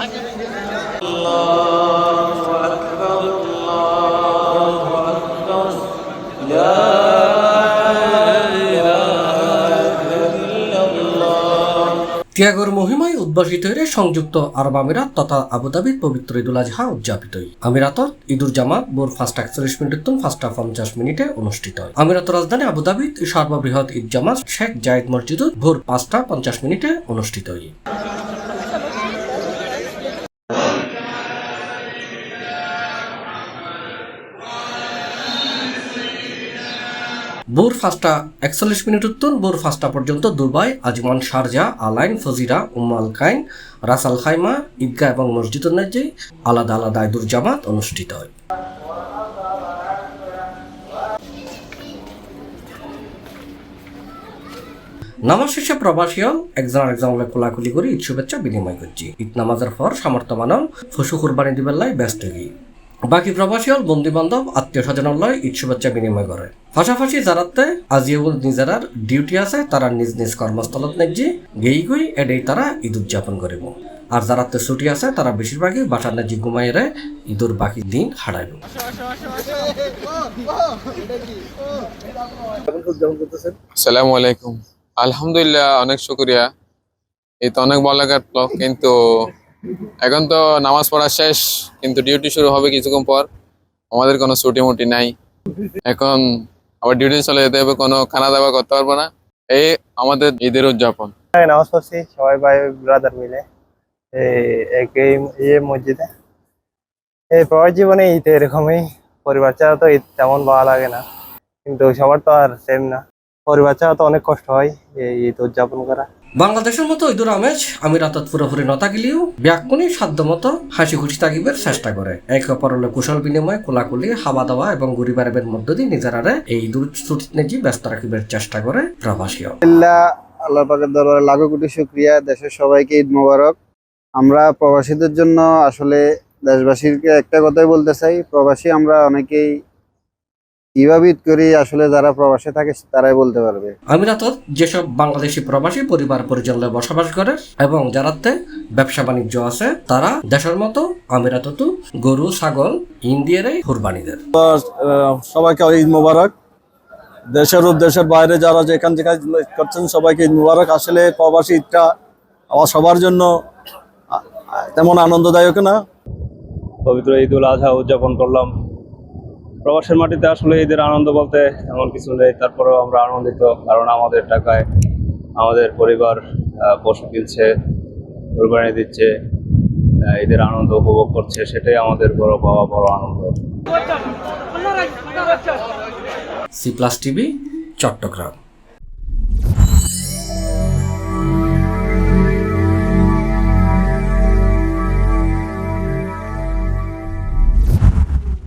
ত্যাগের মহিমায় উদ্ভাসিত হয়ে সংযুক্ত আরব আমিরাত তথা আবুধাবির পবিত্র ঈদুল আজহা উদযাপিত আমিরাতত ঈদুল জামাত ভোর 5:41 5:50 অনুষ্ঠিত হয়। আমিরাত রাজধানী আবুধাবিত সর্ববৃহৎ ঈদ জামাত শেখ জায়েদ মসজিদত ভোর 5:50 অনুষ্ঠিত হয়। ভোর 5:41 ভোর 5টা পর্যন্ত দুবাই, আজমান, শারজা, আলাইন, ফজিরা, আল কাইন, রাস আল খাইমা, ঈদগাহ এবং মসজিদুন নাজ্জী আলাদা আলাদা ঈদুল জামাত অনুষ্ঠিত হয়। নামাজ শেষে প্রবাসীও একজন আরেকজনকে কোলাকুলি করে ঈদ শুভেচ্ছা বিনিময় করছি। ঈদ নামাজের পর সামর্থ্য মানব পশু কুরবানি দিবার লাই ব্যস্ত গিয়ে বাকি প্রবাসী হল বন্ধু বান্ধব আত্মীয় স্বজনলয় ঈদ শুভেচ্ছা বিনিময় করে। পাশাপাশি যারাতে আজিউল নিজেরার ডিউটি আছে তারা নিজ নিজ কর্মস্থলত নেজি গেই গই এডেই তারা ঈদ উদযাপন করিব। আর যারাতে ছুটি আছে তারা বেশিরভাগই বাসার নেজি ঘুমাইরে ঈদুর বাকি দিন হারাইব। আসসালামু আলাইকুম। আলহামদুলিল্লাহ, অনেক শুকরিয়া। এই তো অনেক ভালো কাটলো, কিন্তু এখন তো নামাজ পড়া শেষ, কিন্তু ডিউটি শুরু হবে কিছুক্ষণ পর। আমাদের কোনো ছুটি মুটি নাই, এখন আবার ডিউটি চলে যেতে হবে, কোনো খানা দাওয়া করতে পারবো না। এই আমাদের ঈদের উদযাপন। নামাজ পড়ছি সবাই ভাই ব্রাদার মিলে একই মসজিদে। এই প্রবাস জীবনে ঈদ এরকমই, পরিবার ছাড়া তো ঈদ তেমন ভালো লাগে না, কিন্তু সবার তো আর সেম না। পরিবার ছাড়া তো অনেক কষ্ট হয় এই ঈদ উদযাপন করা। বাংলাদেশের মতো ঈদুর আমেজ আমিরাতত পুরোপুরি নথাকিলেও ব্যাকুনি সাধ্য মতো হাসি খুশি থাকিবের চেষ্টা করে। এক অপরলে কুশল বিনিময়, কোলাকুলি, হাওয়া দাওয়া এবং পরিবারের মধ্য দিয়ে নিজেরারে এই ঈদুল ছুটি ব্যস্ত রাখিবার চেষ্টা করে প্রবাসীও। আল্লাহ পাকের দরবারে লাখো কোটি শুকরিয়া। দেশের সবাইকে ঈদ মোবারক। আমরা প্রবাসীদের জন্য আসলে দেশবাসীকে একটা কথাই বলতে চাই, প্রবাসী আমরা অনেকেই কিভাবে ঈদ করি আসলে যারা প্রবাসে থাকে তারাই বলতে পারবে। আমিরাতত যেসব বাংলাদেশি প্রবাসী পরিবার পরিজনে বসবাস করে এবং যারাতে ব্যবসা বাণিজ্য আছে তারা দেশের মতো আমিরাতত গরু, ছাগল, ইন্ডিয়ারে কুরবানি দেন। সবাইকে ঈদ মোবারক। দেশের ও দেশের বাইরে যারা যেখান থেকে করছেন সবাইকে ঈদ মোবারক। আসলে প্রবাসী ঈদটা আমার সবার জন্য তেমন আনন্দদায়ক না। পবিত্র ঈদুল আজহা উদযাপন করলাম। প্রবাসের মাটিতে আসলে ঈদের আনন্দ বলতে এমন কিছু নেই, তারপরেও আমরা আনন্দিত, কারণ আমাদের টাকায় আমাদের পরিবার পশু কিনছে, কুরবানি দিচ্ছে, ঈদের আনন্দ উপভোগ করছে, সেটাই আমাদের বড় পাওয়া, বড় আনন্দ। C+ TV, Chittagong.